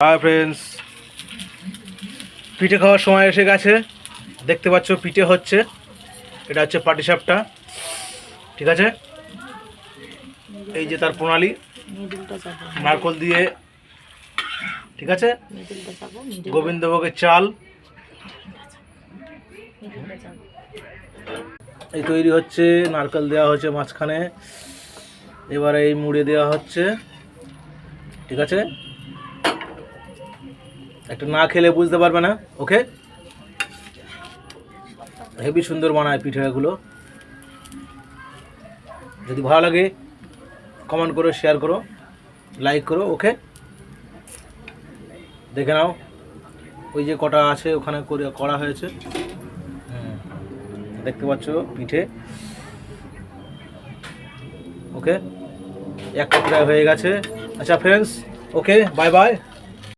Hi friends, পিঠে খাওয়ার সময় এসে গেছে। দেখতে পাচ্ছ পিঠে হচ্ছে। এটা হচ্ছে পাটিসাপটা, ঠিক আছে। এই যে তার প্রণালী, নারকল দিয়ে, ঠিক আছে। গোবিন্দভোগের চাল এই তৈরি হচ্ছে, নারকেল দেওয়া হচ্ছে মাঝখানে, এবারে এই মুড়ে দেওয়া হচ্ছে, ঠিক আছে। একটা না খেলে বুঝতে পারবে না। ওকে, হেভি সুন্দর বানায় পিঠেগুলো। যদি ভালো লাগে কমেন্ট করো, শেয়ার করো, লাইক করো। ওকে, দেখে নাও ওই যে কটা আছে ওখানে করা হয়েছে। দেখতে পাচ্ছ পিঠে। ওকে, একটা প্রায় হয়ে গেছে। আচ্ছা ফ্রেন্ডস, ওকে, বাই বাই।